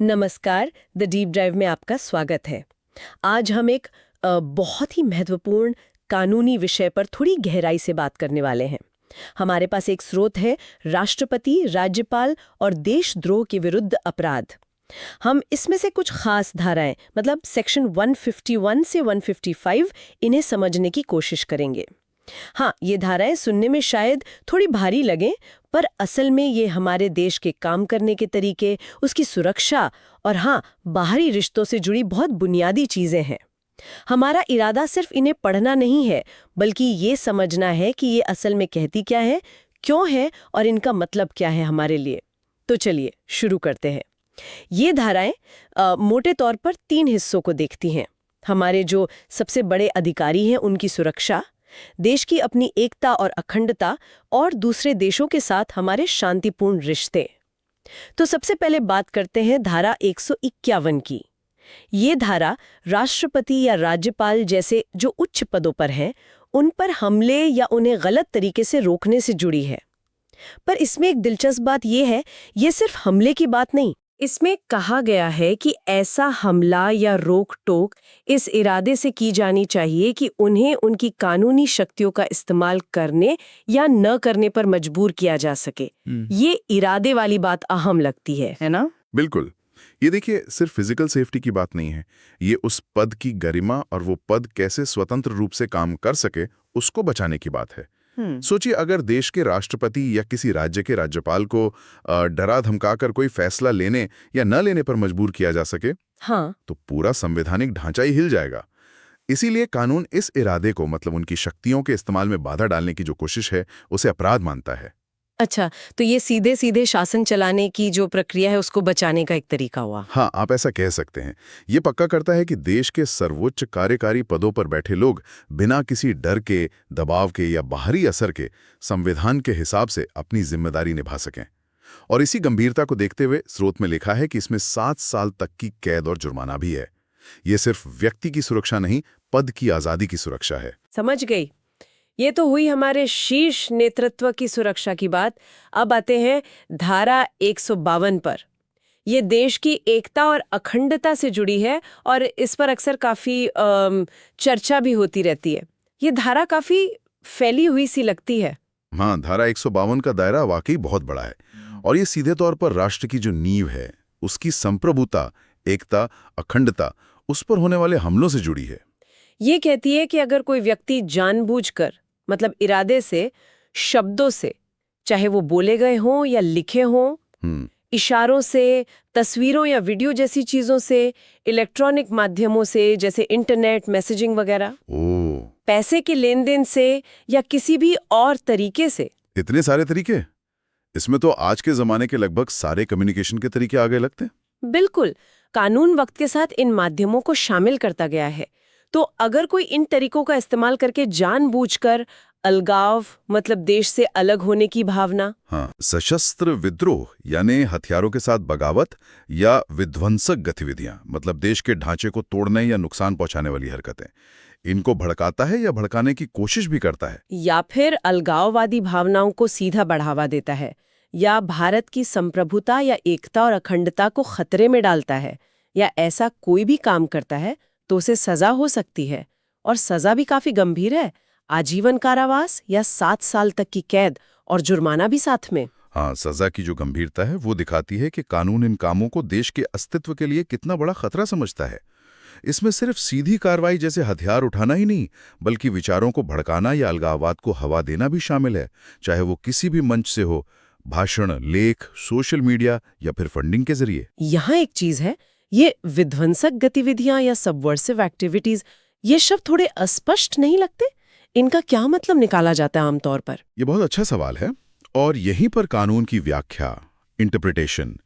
नमस्कार, the deep drive में आपका स्वागत है। आज हम एक बहुत ही महत्वपूर्ण कानूनी विषय पर थोड़ी गहराई से बात करने वाले हैं। हमारे पास एक स्रोत है, राष्ट्रपति, राज्यपाल और देशद्रोह के विरुद्ध अपराध। हम इसमें से कुछ खास धाराएं, मतलब सेक्शन 151 से 155, इन्हें समझने की कोशिश करेंगे। हाँ, ये धाराएं सुनने में शायद थोड़ी भारी लगें, पर असल में ये हमारे देश के काम करने के तरीके, उसकी सुरक्षा और हाँ, बाहरी रिश्तों से जुड़ी बहुत बुनियादी चीजें हैं। हमारा इरादा सिर्फ इन्हें पढ़ना नहीं है, बल्कि ये समझना है कि ये असल में कहती क्या है, क्यों है और इनका मतलब क्या है हमारे लिए। तो चलिए शुरू करते हैं। ये धाराएं मोटे तौर पर 3 हिस्सों को देखती हैं। हमारे जो सबसे बड़े अधिकारी हैं उनकी सुरक्षा, देश की अपनी एकता और अखंडता, और दूसरे देशों के साथ हमारे शांतिपूर्ण रिश्ते। तो सबसे पहले बात करते हैं धारा 151 की। ये धारा राष्ट्रपति या राज्यपाल जैसे जो उच्च पदों पर हैं, उन पर हमले या उन्हें गलत तरीके से रोकने से जुड़ी है। पर इसमें एक दिलचस्प बात यह है, ये सिर्फ हमले की बात नहीं। इसमें कहा गया है कि ऐसा हमला या रोक टोक इस इरादे से की जानी चाहिए कि उन्हें उनकी कानूनी शक्तियों का इस्तेमाल करने या न करने पर मजबूर किया जा सके। ये इरादे वाली बात अहम लगती है ना? बिल्कुल। ये देखिए, सिर्फ फिजिकल सेफ्टी की बात नहीं है, ये उस पद की गरिमा और वो पद कैसे स्वतंत्र रूप से काम कर सके उसको बचाने की बात है। सोचिए, अगर देश के राष्ट्रपति या किसी राज्य के राज्यपाल को डरा धमकाकर कोई फैसला लेने या न लेने पर मजबूर किया जा सके, हाँ, तो पूरा संवैधानिक ढांचा ही हिल जाएगा। इसीलिए कानून इस इरादे को, मतलब उनकी शक्तियों के इस्तेमाल में बाधा डालने की जो कोशिश है, उसे अपराध मानता है। अच्छा, तो ये सीधे सीधे शासन चलाने की जो प्रक्रिया है उसको बचाने का एक तरीका हुआ। हाँ, आप ऐसा कह सकते हैं। ये पक्का करता है कि देश के सर्वोच्च कार्यकारी पदों पर बैठे लोग बिना किसी डर के, दबाव के या बाहरी असर के संविधान के हिसाब से अपनी जिम्मेदारी निभा सकें। और इसी गंभीरता को देखते हुए स्रोत में लिखा है कि इसमें 7 साल तक की कैद और जुर्माना भी है। ये सिर्फ व्यक्ति की सुरक्षा नहीं, पद की आजादी की सुरक्षा है। समझ गई। ये तो हुई हमारे शीर्ष नेतृत्व की सुरक्षा की बात। अब आते हैं धारा 152 पर। ये देश की एकता और अखंडता से जुड़ी है और इस पर अक्सर काफी चर्चा भी होती रहती है। ये धारा काफी फैली हुई सी लगती है। हाँ, धारा 152 का दायरा वाकई बहुत बड़ा है और ये सीधे तौर पर राष्ट्र की जो नींव है, उसकी संप्रभुता, एकता, अखंडता, उस पर होने वाले हमलों से जुड़ी है। ये कहती है कि अगर कोई व्यक्ति जानबूझकर, मतलब इरादे से, शब्दों से, चाहे वो बोले गए हों या लिखे हों, इशारों से, तस्वीरों या वीडियो जैसी चीजों से, इलेक्ट्रॉनिक माध्यमों से जैसे इंटरनेट, मैसेजिंग वगैरह, पैसे के लेन देन से या किसी भी और तरीके से। इतने सारे तरीके! इसमें तो आज के जमाने के लगभग सारे कम्युनिकेशन के तरीके आ गए लगते हैं। बिल्कुल, कानून वक्त के साथ इन माध्यमों को शामिल करता गया है। तो अगर कोई इन तरीकों का इस्तेमाल करके जानबूझकर अलगाव, मतलब देश से अलग होने की भावना, हाँ, सशस्त्र विद्रोह यानी हथियारों के साथ बगावत या विध्वंसक गतिविधियां, मतलब देश के ढांचे को तोड़ने या नुकसान पहुंचाने वाली हरकतें, इनको भड़काता है या भड़काने की कोशिश भी करता है, या फिर अलगाववादी भावनाओं को सीधा बढ़ावा देता है, या भारत की संप्रभुता या एकता और अखंडता को खतरे में डालता है, या ऐसा कोई भी काम करता है, तो उसे सजा हो सकती है। और सजा भी काफी गंभीर है, आजीवन कारावास या 7 साल तक की कैद और जुर्माना भी साथ में। हाँ, सजा की जो गंभीरता है वो दिखाती है कि कानून इन कामों को देश के अस्तित्व के लिए कितना बड़ा खतरा समझता है। इसमें सिर्फ सीधी कार्रवाई जैसे हथियार उठाना ही नहीं, बल्कि विचारों को भड़काना या अलगाववाद को हवा देना भी शामिल है, चाहे वो किसी भी मंच से हो, भाषण, लेख, सोशल मीडिया या फिर फंडिंग के जरिए। यहाँ एक चीज है, ये विध्वंसक गतिविधियां या सबवर्सिव एक्टिविटीज, ये शब्द थोड़े अस्पष्ट नहीं लगते? इनका क्या मतलब निकाला जाता है आमतौर पर? ये बहुत अच्छा सवाल है और यहीं पर कानून की व्याख्या, इंटरप्रिटेशन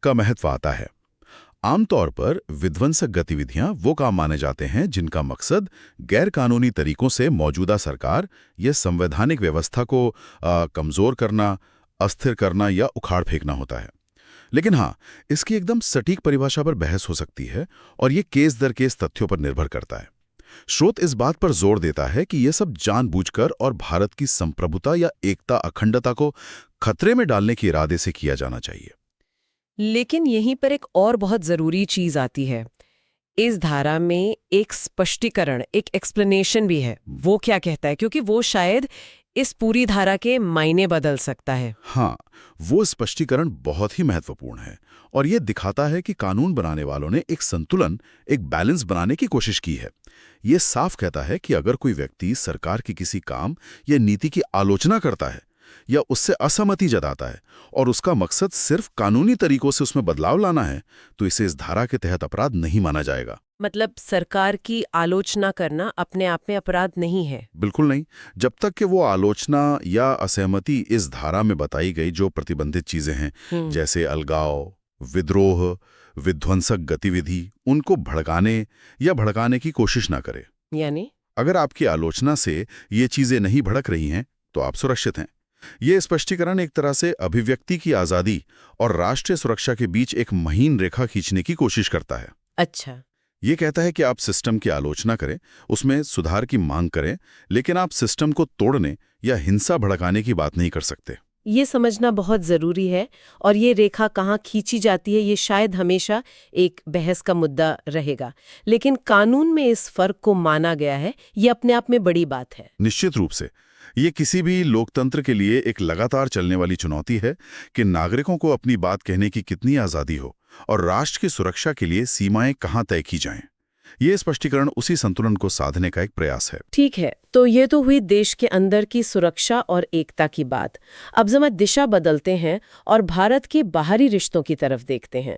का महत्व आता है। आमतौर पर विध्वंसक गतिविधियां वो काम माने जाते हैं जिनका मकसद गैर कानूनी तरीकों से मौजूदा सरकार या संवैधानिक व्यवस्था को कमजोर करना, अस्थिर करना या उखाड़ फेंकना होता है। लेकिन हाँ, इसकी एकदम सटीक परिभाषा पर बहस हो सकती है और ये केस दर केस तथ्यों पर निर्भर करता है। स्रोत इस बात पर जोर देता है कि यह सब जानबूझकर और भारत की संप्रभुता या एकता, अखंडता को खतरे में डालने के इरादे से किया जाना चाहिए। लेकिन यहीं पर एक और बहुत जरूरी चीज आती है। इस धारा में एक स्पष्टीकरण, एक एक्सप्लेनेशन भी है। वो क्या कहता है? क्योंकि वो शायद इस पूरी धारा के मायने बदल सकता है। हाँ, वो स्पष्टीकरण बहुत ही महत्वपूर्ण है और ये दिखाता है कि कानून बनाने वालों ने एक संतुलन, एक बैलेंस बनाने की कोशिश की है। ये साफ कहता है कि अगर कोई व्यक्ति सरकार की किसी काम या नीति की आलोचना करता है या उससे असहमति जताता है और उसका मकसद सिर्फ कानूनी तरीकों से उसमें बदलाव लाना है, तो इसे इस धारा के तहत अपराध नहीं माना जाएगा। मतलब सरकार की आलोचना करना अपने आप में अपराध नहीं है? बिल्कुल नहीं, जब तक कि वो आलोचना या असहमति इस धारा में बताई गई जो प्रतिबंधित चीजें हैं, जैसे अलगाव, विद्रोह, विध्वंसक गतिविधि, उनको भड़काने या भड़काने की कोशिश ना करे। यानी अगर आपकी आलोचना से ये चीजें नहीं भड़क रही हैं, तो आप सुरक्षित हैं। ये स्पष्टीकरण एक तरह से अभिव्यक्ति की आजादी और राष्ट्रीय सुरक्षा के बीच एक महीन रेखा खींचने की कोशिश करता है। अच्छा, ये कहता है कि आप सिस्टम की आलोचना करें, उसमें सुधार की मांग करें, लेकिन आप सिस्टम को तोड़ने या हिंसा भड़काने की बात नहीं कर सकते। ये समझना बहुत जरूरी है। और ये रेखा कहाँ खींची जाती है, ये शायद हमेशा एक बहस का मुद्दा रहेगा, लेकिन कानून में इस फर्क को माना गया है। ये अपने आप में बड़ी बात है। निश्चित रूप से ये किसी भी लोकतंत्र के लिए एक लगातार चलने वाली चुनौती है कि नागरिकों को अपनी बात कहने की कितनी आजादी हो और राष्ट्र की सुरक्षा के लिए सीमाएं कहां तय की जाएं। ये स्पष्टीकरण उसी संतुलन को साधने का एक प्रयास है। ठीक है, तो ये तो हुई देश के अंदर की सुरक्षा और एकता की बात। अब जरा दिशा बदलते हैं और भारत के बाहरी रिश्तों की तरफ देखते हैं।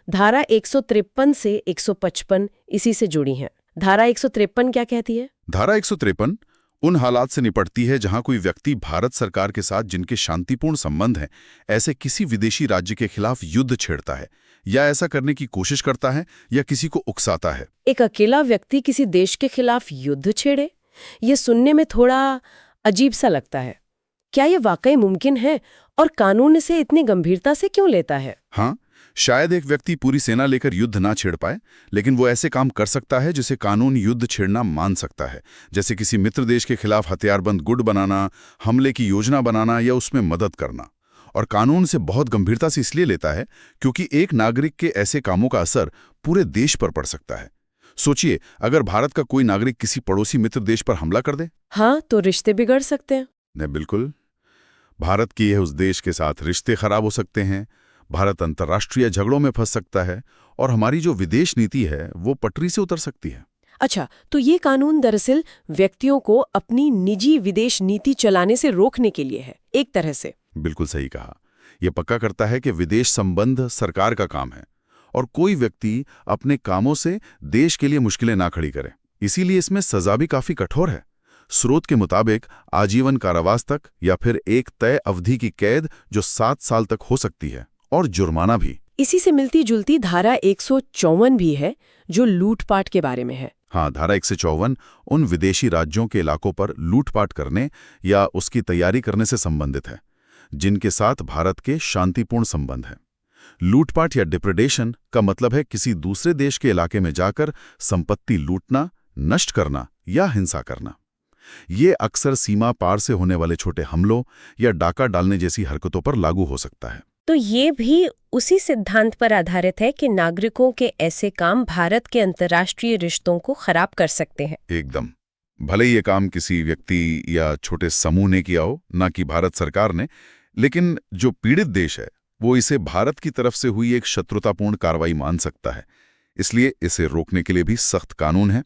धारा 153 से 155 इसी से जुड़ी हैं। धारा 153 क्या कहती है? धारा 153 उन हालात से निपटती है जहां कोई व्यक्ति भारत सरकार के साथ जिनके शांतिपूर्ण संबंध हैं, ऐसे किसी विदेशी राज्य के खिलाफ युद्ध छेड़ता है या ऐसा करने की कोशिश करता है या किसी को उकसाता है। एक अकेला व्यक्ति किसी देश के खिलाफ युद्ध छेड़े, ये सुनने में थोड़ा अजीब सा लगता है। क्या ये वाकई मुमकिन है और कानून इसे इतनी गंभीरता से क्यों लेता है? हाँ, शायद एक व्यक्ति पूरी सेना लेकर युद्ध ना छेड़ पाए, लेकिन वो ऐसे काम कर सकता है जिसे कानून युद्ध छेड़ना मान सकता है, जैसे किसी मित्र देश के खिलाफ हथियारबंद गुट बनाना, हमले की योजना बनाना या उसमें मदद करना। और कानून से बहुत गंभीरता से इसलिए लेता है क्योंकि एक नागरिक के ऐसे कामों का असर पूरे देश पर पड़ सकता है। सोचिए, अगर भारत का कोई नागरिक किसी पड़ोसी मित्र देश पर हमला कर दे। हाँ, तो रिश्ते बिगड़ सकते हैं। नहीं, बिल्कुल। भारत के उस देश के साथ रिश्ते खराब हो सकते हैं, भारत अंतर्राष्ट्रीय झगड़ों में फंस सकता है और हमारी जो विदेश नीति है वो पटरी से उतर सकती है। अच्छा, तो ये कानून दरअसल व्यक्तियों को अपनी निजी विदेश नीति चलाने से रोकने के लिए है, एक तरह से। बिल्कुल सही कहा। यह पक्का करता है कि विदेश संबंध सरकार का काम है और कोई व्यक्ति अपने कामों से देश के लिए मुश्किलें ना खड़ी करे। इसीलिए इसमें सजा भी काफी कठोर है। स्रोत के मुताबिक आजीवन कारावास तक या फिर एक तय अवधि की कैद जो 7 साल तक हो सकती है, और जुर्माना भी। इसी से मिलती जुलती धारा 154 भी है जो लूटपाट के बारे में है। हाँ, धारा 154 उन विदेशी राज्यों के इलाकों पर लूटपाट करने या उसकी तैयारी करने से संबंधित है जिनके साथ भारत के शांतिपूर्ण संबंध हैं। लूटपाट या डिप्रेडेशन का मतलब है किसी दूसरे देश के इलाके में जाकर संपत्ति लूटना, नष्ट करना या हिंसा करना। ये अक्सर सीमा पार से होने वाले छोटे हमलों या डाका डालने जैसी हरकतों पर लागू हो सकता है। तो ये भी उसी सिद्धांत पर आधारित है कि नागरिकों के ऐसे काम भारत के अंतर्राष्ट्रीय रिश्तों को खराब कर सकते हैं। एकदम। भले ये काम किसी व्यक्ति या छोटे समूह ने किया हो, ना कि भारत सरकार ने, लेकिन जो पीड़ित देश है वो इसे भारत की तरफ से हुई एक शत्रुतापूर्ण कार्रवाई मान सकता है। इसलिए इसे रोकने के लिए भी सख्त कानून है।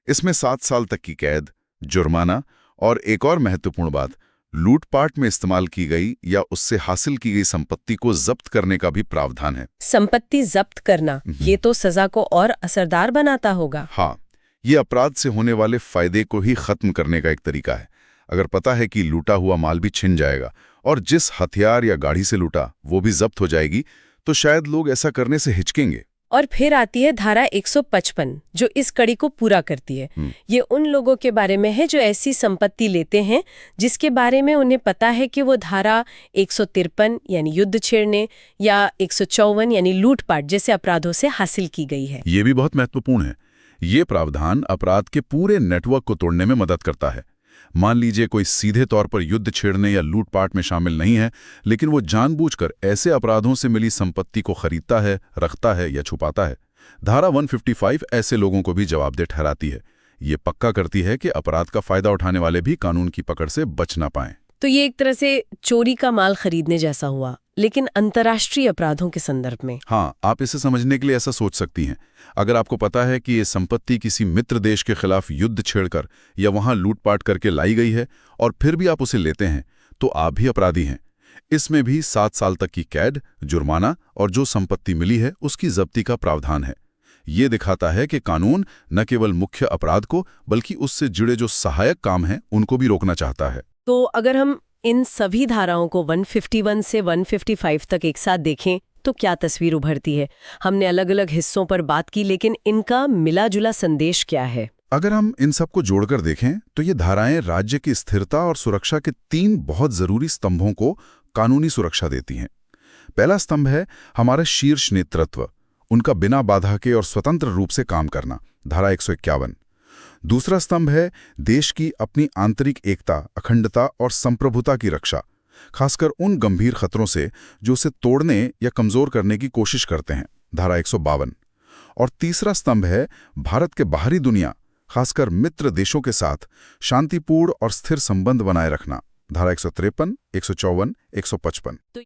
इसमें 7 साल तक की कैद, जुर्माना और एक और महत्वपूर्ण बात, लूटपाट में इस्तेमाल की गई या उससे हासिल की गई संपत्ति को जब्त करने का भी प्रावधान है। संपत्ति जब्त करना, ये तो सजा को और असरदार बनाता होगा। हाँ, ये अपराध से होने वाले फायदे को ही खत्म करने का एक तरीका है। अगर पता है कि लूटा हुआ माल भी छिन जाएगा और जिस हथियार या गाड़ी से लूटा वो भी जब्त हो जाएगी, तो शायद लोग ऐसा करने से हिचकेंगे। और फिर आती है धारा 155 जो इस कड़ी को पूरा करती है। ये उन लोगों के बारे में है जो ऐसी संपत्ति लेते हैं जिसके बारे में उन्हें पता है कि वो धारा 153 यानी युद्ध छेड़ने या 154 यानी लूटपाट जैसे अपराधों से हासिल की गई है। ये भी बहुत महत्वपूर्ण है। ये प्रावधान अपराध के पूरे नेटवर्क को तोड़ने में मदद करता है। मान लीजिए कोई सीधे तौर पर युद्ध छेड़ने या लूटपाट में शामिल नहीं है, लेकिन वो जानबूझकर ऐसे अपराधों से मिली संपत्ति को खरीदता है, रखता है या छुपाता है। धारा 155 ऐसे लोगों को भी जवाबदेह ठहराती है। ये पक्का करती है कि अपराध का फायदा उठाने वाले भी कानून की पकड़ से बच ना पाएं। तो ये एक तरह से चोरी का माल खरीदने जैसा हुआ, लेकिन अंतर्राष्ट्रीय अपराधों के संदर्भ में। हाँ, आप इसे समझने के लिए ऐसा सोच सकती हैं। अगर आपको पता है कि ये संपत्ति किसी मित्र देश के खिलाफ युद्ध छेड़कर या वहां लूटपाट करके लाई गई है और फिर भी आप उसे लेते हैं, तो आप भी अपराधी हैं। इसमें भी 7 साल तक की कैद, जुर्माना और जो संपत्ति मिली है उसकी जब्ती का प्रावधान है। ये दिखाता है कि कानून न केवल मुख्य अपराध को बल्कि उससे जुड़े जो सहायक काम हैं उनको भी रोकना चाहता है। तो अगर हम इन सभी धाराओं को 151 से 155 तक एक साथ देखें तो क्या तस्वीर उभरती है? हमने अलग अलग हिस्सों पर बात की, लेकिन इनका मिला-जुला संदेश क्या है? अगर हम इन सबको जोड़कर देखें तो ये धाराएं राज्य की स्थिरता और सुरक्षा के 3 बहुत जरूरी स्तंभों को कानूनी सुरक्षा देती हैं। पहला स्तंभ है हमारा शीर्ष नेतृत्व, उनका बिना बाधा के और स्वतंत्र रूप से काम करना, धारा 151। दूसरा स्तंभ है देश की अपनी आंतरिक एकता, अखंडता और संप्रभुता की रक्षा, खासकर उन गंभीर खतरों से जो उसे तोड़ने या कमजोर करने की कोशिश करते हैं, धारा 152। और तीसरा स्तंभ है भारत के बाहरी दुनिया, खासकर मित्र देशों के साथ शांतिपूर्ण और स्थिर संबंध बनाए रखना, धारा 153, 154, 155।